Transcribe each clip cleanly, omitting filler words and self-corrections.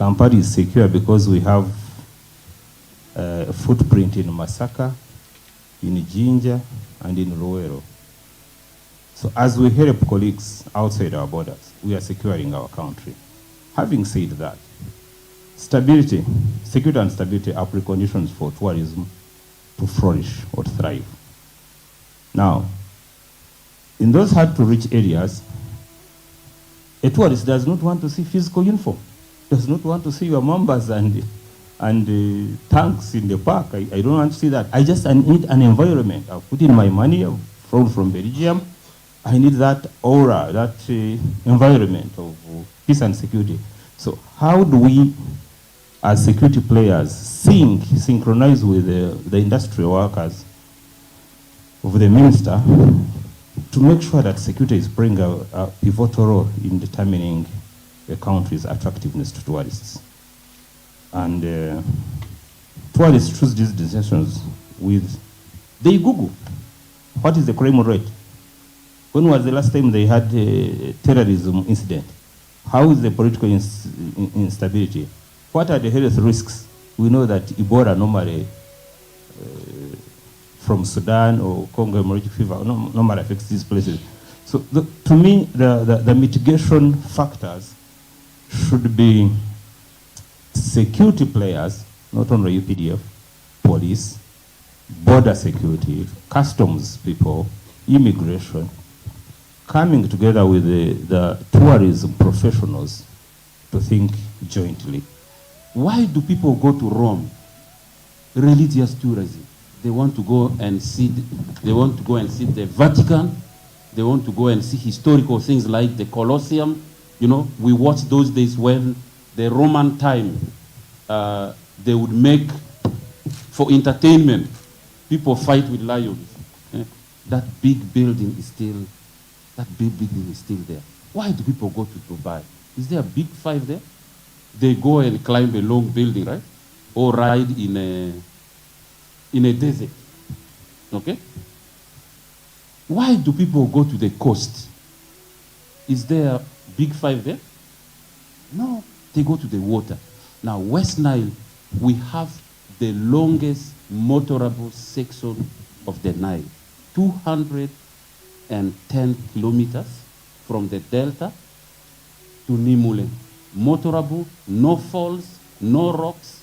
Kampala is secure because we have a footprint in Masaka, in Jinja, and in Luwero. So as we help colleagues outside our borders, we are securing our country. Having said that, stability, security and stability are preconditions for tourism to flourish or thrive. Now, in those hard-to-reach areas, a tourist does not want to see physical uniform, does not want to see your members and tanks in the park. I don't want to see that. I need an environment. I've put in my money, I've flown from Belgium. I need that aura, that environment of peace and security. So how do we, as security players, synchronize with the industrial workers of the minister to make sure that security is playing a pivotal role in determining the country's attractiveness to tourists? And tourists choose these destinations they Google, what is the crime rate? When was the last time they had a terrorism incident? How is the political instability? What are the health risks? We know that Ebola normally from Sudan or Congo hemorrhagic fever normally affects these places. So to me, the mitigation factors should be security players, not only UPDF, police, border security, customs people, immigration, coming together with the tourism professionals to think jointly. Why do people go to Rome? Religious tourism. They want to go and see the Vatican. They want to go and see historical things like the Colosseum. You know, we watched those days when the Roman time, they would make, for entertainment, people fight with lions. That big building is still there. Why do people go to Dubai? Is there a big five there? They go and climb a long building, right? Or ride in a desert. Okay? Why do people go to the coast? Is there a big five there? No, they go to the water. Now, West Nile, we have the longest motorable section of the Nile. 210 kilometers from the delta to Nimule. Motorable, no falls, no rocks.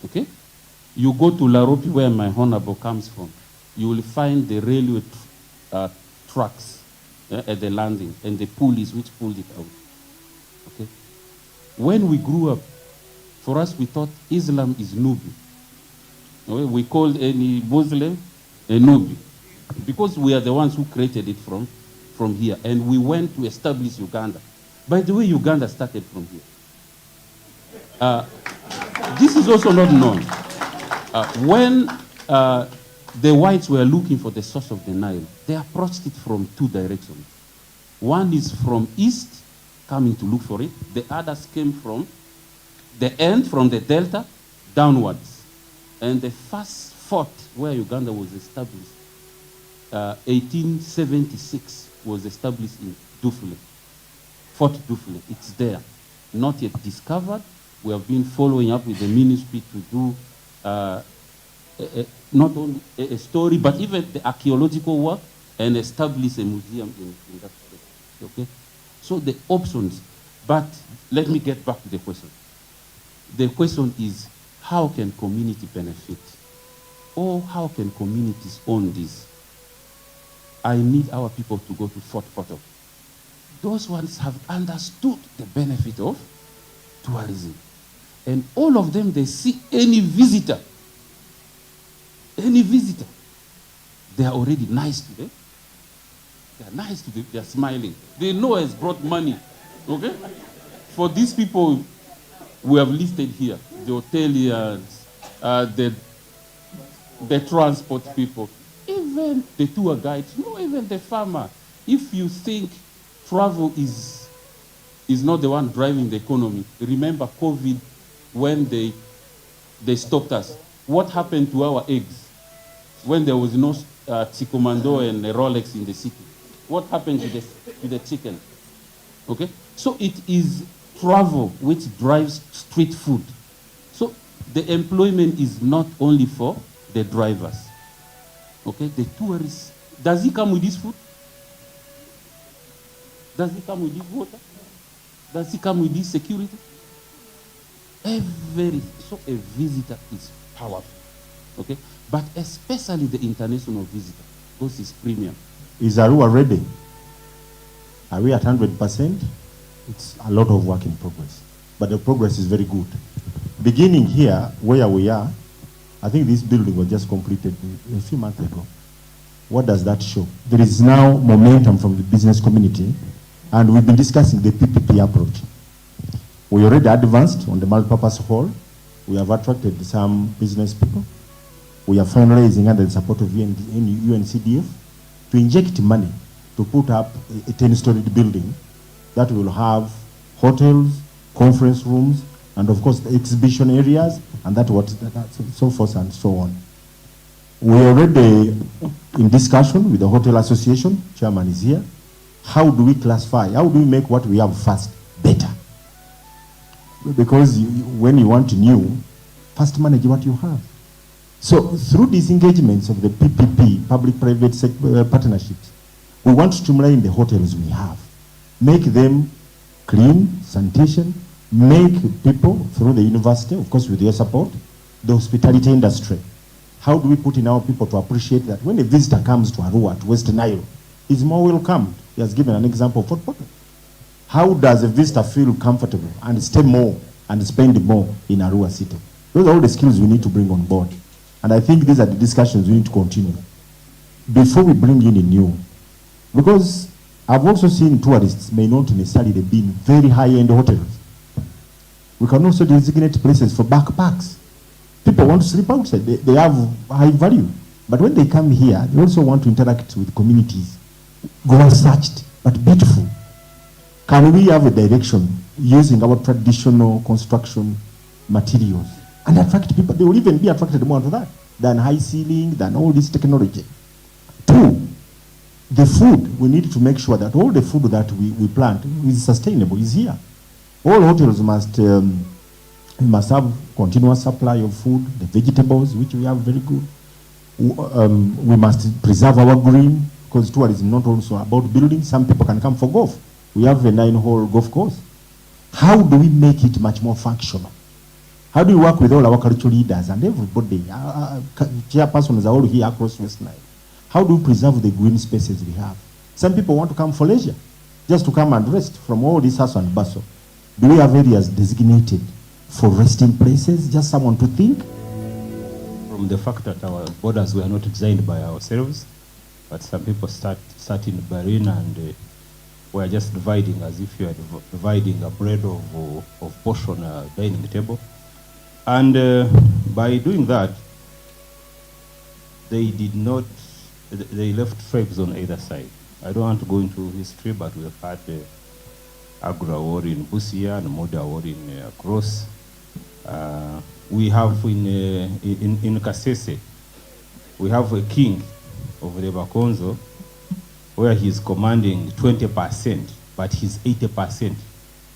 Okay? You go to Laropi, where my honorable comes from, you will find the railway tracks at the landing and the pulleys which pulled it out. Okay? When we grew up, for us we thought Islam is Nubi. Okay? We called any Muslim a Nubi because we are the ones who created it from here, and we went to establish Uganda. By the way, Uganda started from here. This is also not known. When the whites were looking for the source of the Nile, they approached it from two directions. One is from east, coming to look for it. The others came from the end, from the delta, downwards. And the first fort where Uganda was established, 1876, was established in Dufle. Fort Dufle, it's there. Not yet discovered. We have been following up with the ministry to do not only a story, but even the archaeological work, and establish a museum in that place. Okay? So the options, but let me get back to the question. The question is, how can community benefit? Or how can communities own this? I need our people to go to Fort Portal. Those ones have understood the benefit of tourism. And all of them, they see any visitor, they are already nice to them. They are nice to them, they are smiling. They know it's brought money, okay? For these people we have listed here, the hoteliers, the transport people, even the tour guides, even the farmer. If you think travel is not the one driving the economy, remember COVID, when they stopped us. What happened to our eggs when there was no Chicomando and Rolex in the city? What happened to the chicken? Okay? So it is travel, which drives street food. So the employment is not only for the drivers. Okay, the tourists. Does he come with this food? Does he come with this water? Does he come with this security? So a visitor is powerful. Okay, but especially the international visitor, because it's premium. Is Arua ready? Are we at 100%? It's a lot of work in progress, but the progress is very good. Beginning here, where we are, I think this building was just completed a few months ago. What does that show? There is now momentum from the business community, and we've been discussing the PPP approach. We already advanced on the multi-purpose hall. We have attracted some business people. We are fundraising under the support of UNCDF to inject money to put up a 10-storied building that will have hotels, conference rooms, and of course the exhibition areas, and so forth and so on. We are already in discussion with the Hotel Association. Chairman is here. How do we classify? How do we make what we have first better? Because when you want new, first manage what you have. So through these engagements of the PPP, public-private partnerships, we want to streamline the hotels we have, make them clean, sanitation, make people through the university, of course with your support, the hospitality industry. How do we put in our people to appreciate that when a visitor comes to Arua, to West Nile, he's more welcomed? He has given an example of Fort Portal. How does a visitor feel comfortable and stay more and spend more in Arua city? Those are all the skills we need to bring on board. And I think these are the discussions we need to continue before we bring in a new. Because I've also seen tourists may not necessarily be in very high-end hotels. We can also designate places for backpacks. People want to sleep outside. They have high value. But when they come here, they also want to interact with communities. Go untouched, but beautiful. Can we have a direction using our traditional construction materials and attract people? They will even be attracted more to that than high ceiling, than all this technology. Two, the food. We need to make sure that all the food that we plant is sustainable, is here. All hotels must have continuous supply of food, the vegetables, which we have very good. We must preserve our green, because tourism is not also about building. Some people can come for golf. We have a 9-hole golf course. How do we make it much more functional? How do we work with all our cultural leaders and everybody? Chairpersons are all here across West Nile. How do we preserve the green spaces we have? Some people want to come for leisure, just to come and rest from all this hustle and bustle. Do we have areas designated for resting places? Just someone to think? From the fact that our borders were not designed by ourselves, but some people start in Bahrain and we're just dividing as if you are dividing a bread of portion dining table. And by doing that, they left tribes on either side. I don't want to go into history, but we've had Agra war in Busia and Moda war in Cross. We have in Kasese, we have a king of the Bakonzo, where he's commanding 20%, but he's 80%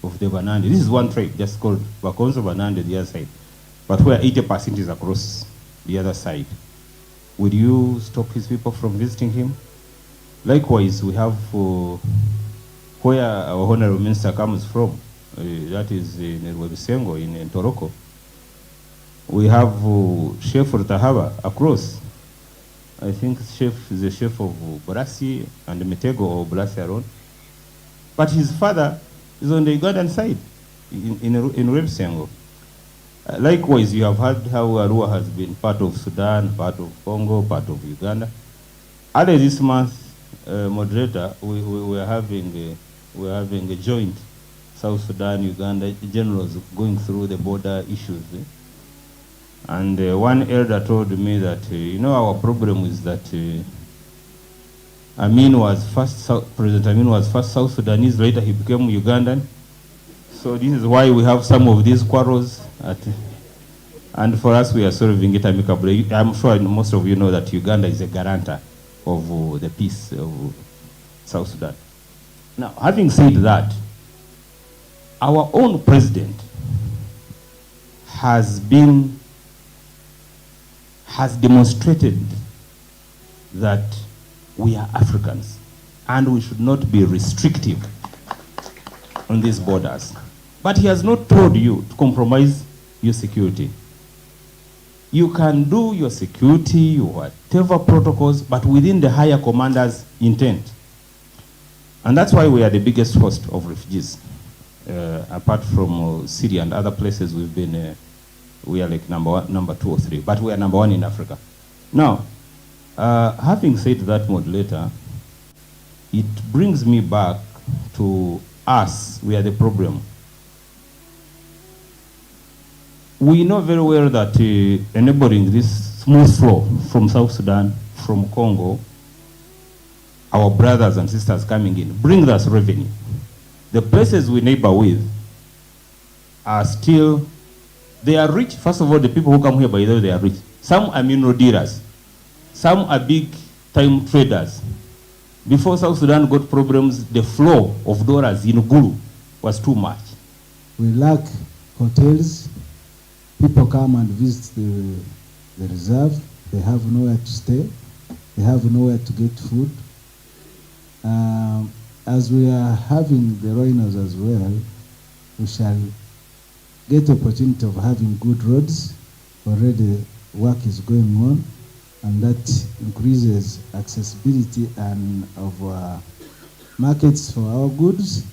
of the Banande. This is one tribe just called Bakonzo Banande, the other side. But where 80% is across the other side. Would you stop his people from visiting him? Likewise, we have where our Honorable Minister comes from, that is in Rwebisengo, in Toroko. We have Chef Rutahaba across. I think Chef is the chef of Brasi and Metego or Brasi Aron. But his father is on the Ugandan side, in Rwebisengo. Likewise, you have heard how Arua has been part of Sudan, part of Congo, part of Uganda. Earlier this month, moderator, we are having a joint South Sudan, Uganda generals going through the border issues. And one elder told me that, our problem is that President Amin was first South Sudanese, later he became Ugandan. So this is why we have some of these quarrels. And for us, we are solving it amicably. I'm sure most of you know that Uganda is a guarantor of the peace of South Sudan. Now, having said that, Our own president has demonstrated that we are Africans and we should not be restrictive on these borders. But he has not told you to compromise your security. You can do your security, whatever protocols, but within the higher commander's intent. And that's why we are the biggest host of refugees. Apart from Syria and other places, we are like number 2 or 3, but we are number 1 in Africa. Now, having said that, moderator, it brings me back to us. We are the problem. We know very well that enabling this smooth flow from South Sudan, from Congo, our brothers and sisters coming in, brings us revenue. The places we neighbor with are still, they are rich. First of all, the people who come here, by the way, they are rich. Some are mineral dealers. Some are big time traders. Before South Sudan got problems, the flow of dollars in Gulu was too much. We lack hotels. People come and visit the reserve. They have nowhere to stay. They have nowhere to get food. As we are having the rhinos as well, we shall get the opportunity of having good roads. Already work is going on, and that increases accessibility and of markets for our goods.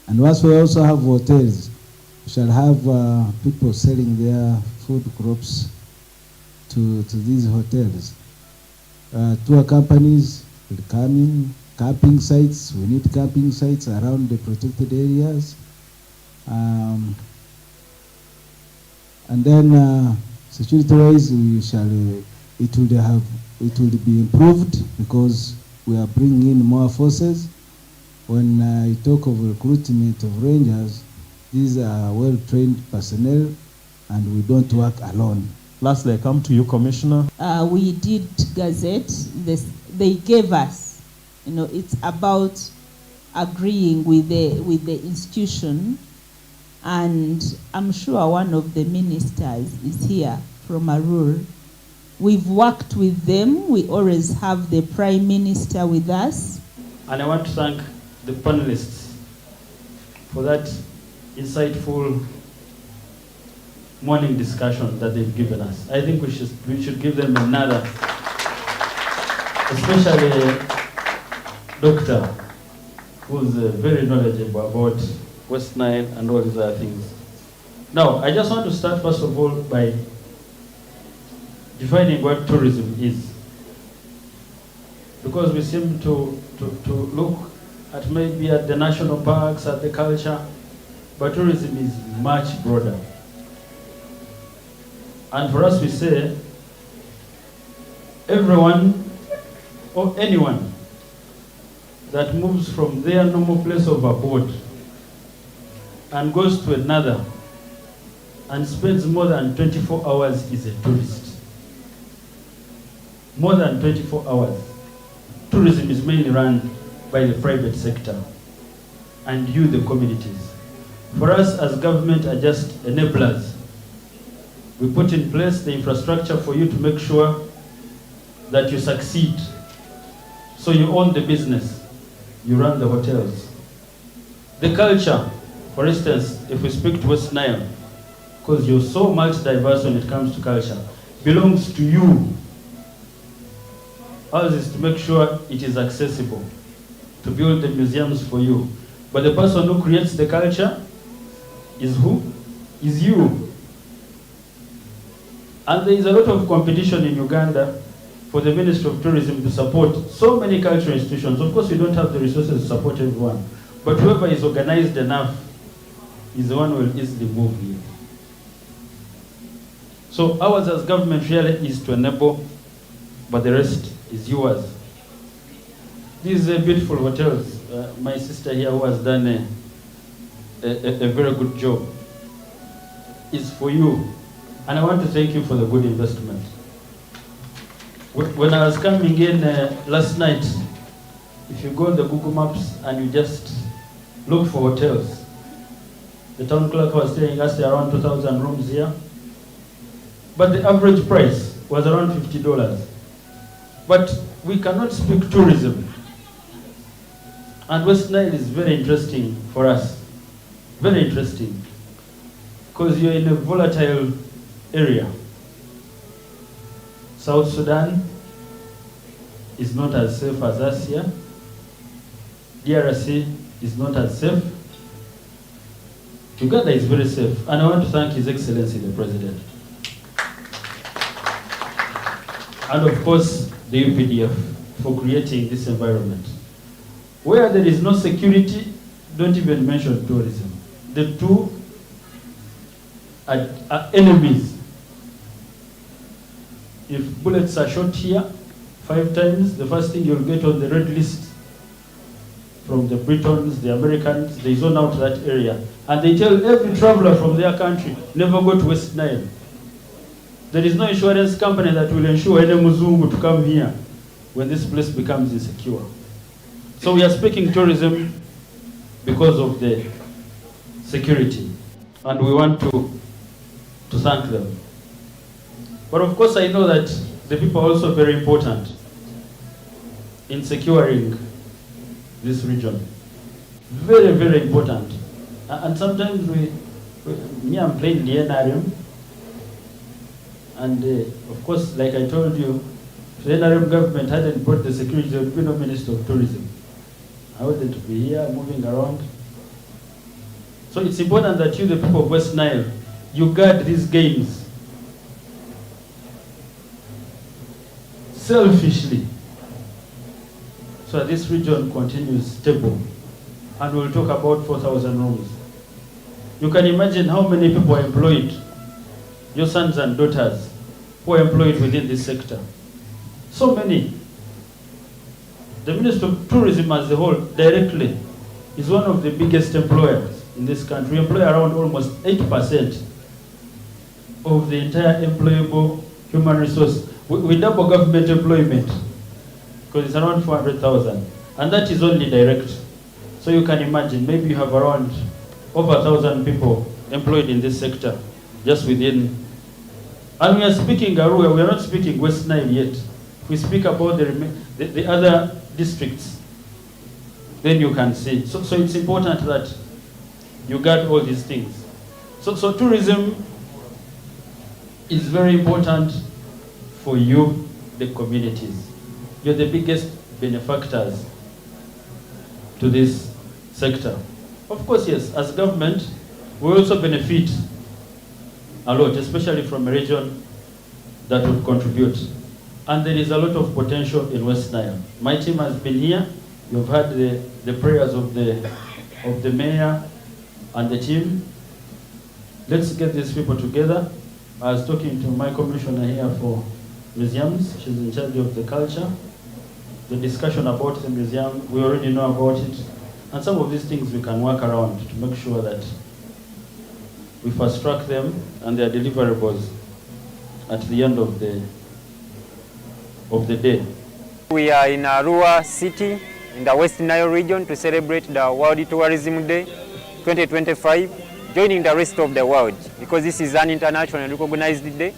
And once we also have hotels, we shall have people selling their food crops to these hotels. Tour companies will come in, camping sites. We need camping sites around the protected areas. And then security-wise, it will be improved because we are bringing in more forces. When I talk of recruitment of rangers, these are well-trained personnel, and we don't work alone. Lastly, I come to you, Commissioner. We did Gazette. They gave us, it's about agreeing with the institution, and I'm sure one of the ministers is here from Arur. We've worked with them. We always have the Prime Minister with us. And I want to thank the panelists for that insightful morning discussion that they've given us. I think we should give them another, especially Doctor, who's very knowledgeable about West Nile and all these other things. Now, I just want to start first of all by defining what tourism is, because we seem to look at maybe at the national parks, at the culture, but tourism is much broader. And for us, we say everyone or anyone that moves from their normal place of abode and goes to another and spends more than 24 hours is a tourist. More than 24 hours. Tourism is mainly run by the private sector and you, the communities. For us as government are just enablers. We put in place the infrastructure for you to make sure that you succeed. So you own the business, you run the hotels. The culture, for instance, if we speak to West Nile, because you're so much diverse when it comes to culture, belongs to you. Ours is to make sure it is accessible, to build the museums for you. But the person who creates the culture is who? Is you. And there is a lot of competition in Uganda for the Ministry of Tourism to support so many cultural institutions. Of course, we don't have the resources to support everyone, but whoever is organized enough is the one who will easily move here. So ours as government really is to enable, but the rest is yours. These are beautiful hotels. My sister here who has done a very good job is for you. And I want to thank you for the good investment. When I was coming in last night, if you go on the Google Maps and you just look for hotels, The town clerk was telling us there are around 2,000 rooms here. But the average price was around $50. But we cannot speak tourism. And West Nile is very interesting for us. Very interesting. Because you're in a volatile area. South Sudan is not as safe as us here. DRC is not as safe. Uganda is very safe. And I want to thank His Excellency the President. And of course, the UPDF for creating this environment. Where there is no security, don't even mention tourism. The two are enemies. If bullets are shot here 5 times, the first thing you'll get on the red list from the Britons, the Americans, they zone out that area. And they tell every traveler from their country, never go to West Nile. There is no insurance company that will insure any Muzungu to come here when this place becomes insecure. So we are speaking tourism because of the security. And we want to thank them. But of course I know that the people are also very important in securing this region. Very, very important. And sometimes me, I'm playing the NRM. And of course, like I told you, if the NRM government hadn't brought the security, there would be no Minister of Tourism. I wouldn't be here moving around. So it's important that you, the people of West Nile, you guard these games selfishly, so that this region continues stable. And we'll talk about 4,000 rooms. You can imagine how many people are employed, your sons and daughters, who are employed within this sector. So many. The Minister of Tourism as a whole, directly, is one of the biggest employers in this country. We employ around almost 8% of the entire employable human resource. We double government employment, because it's around 400,000. And that is only direct. So you can imagine, maybe you have around over 1,000 people employed in this sector, just within. And we are speaking Arua, we are not speaking West Nile yet. We speak about the other districts. Then you can see. So it's important that you guard all these things. So tourism is very important for you, the communities. You're the biggest benefactors to this sector. Of course, yes, as government, we also benefit a lot, especially from a region that would contribute. And there is a lot of potential in West Nile. My team has been here. You've heard the prayers of the mayor and the team. Let's get these people together. I was talking to my commissioner here for museums. She's in charge of the culture. The discussion about the museum, we already know about it. And some of these things we can work around to make sure that we fast track them and their deliverables at the end of the day. We are in Arua City in the West Nile region to celebrate the World Tourism Day 2025, joining the rest of the world, because this is an internationally recognized day.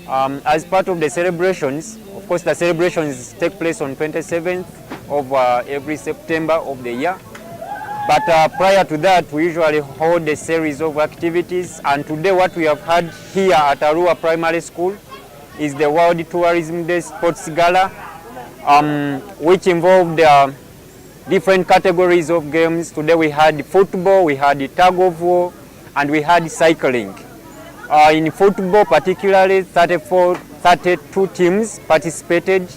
As part of the celebrations, of course the celebrations take place on 27th of every September of the year. But prior to that, we usually hold a series of activities, and today what we have had here at Arua Primary School is the World Tourism Day Sports Gala, which involved different categories of games. Today we had football, we had tug of war, and we had cycling. In football particularly, 32 teams participated,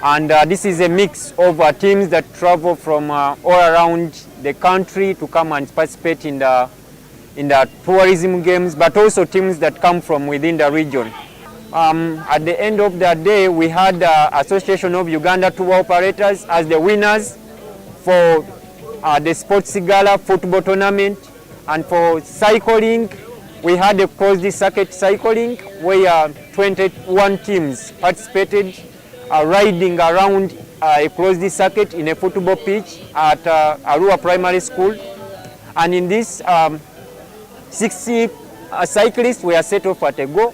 and this is a mix of teams that travel from all around the country to come and participate in the tourism games, but also teams that come from within the region. At the end of the day, we had the Association of Uganda Tour Operators as the winners for the Sports Gala football tournament. And for cycling, we had a closed circuit cycling where 21 teams participated, riding around a closed circuit in a football pitch at Arua Primary School. And in this 60 cyclists were set off at a go,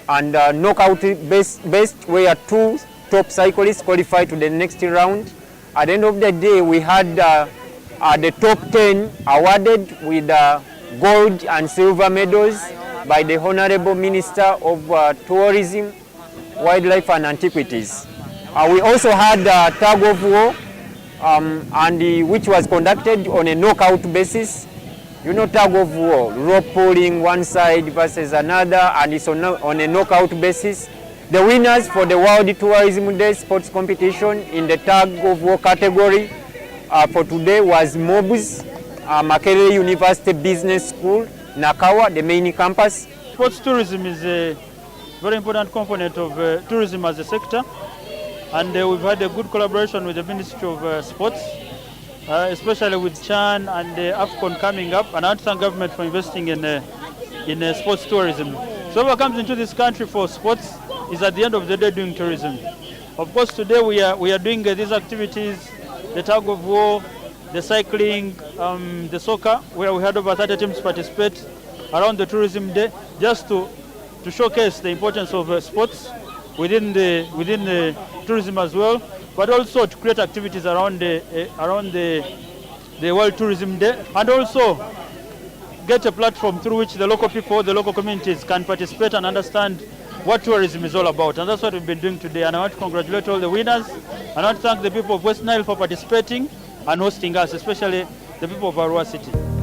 and knockout based where 2 top cyclists qualified to the next round. At the end of the day, we had the top 10 awarded with gold and silver medals by the Honorable Minister of Tourism, Wildlife and Antiquities. We also had a tug of war, which was conducted on a knockout basis. You know, tug of war, rope pulling one side versus another, and it's on a knockout basis. The winners for the World Tourism Day sports competition in the tug of war category for today was MOBS, Makerere University Business School, Nakawa, the main campus. Sports tourism is a very important component of tourism as a sector, and we've had a good collaboration with the Ministry of Sports, especially with Chan and AFCON coming up, and I want to thank government for investing in sports tourism. So whoever comes into this country for sports is at the end of the day doing tourism. Of course, today we are doing these activities, the tug of war, the cycling, the soccer, where we had over 30 teams participate around the tourism day, just to showcase the importance of sports within the tourism as well, but also to create activities around the World Tourism Day, and also get a platform through which the local people, the local communities can participate and understand what tourism is all about. And that's what we've been doing today. And I want to congratulate all the winners. And I want to thank the people of West Nile for participating and hosting us, especially the people of Arua City.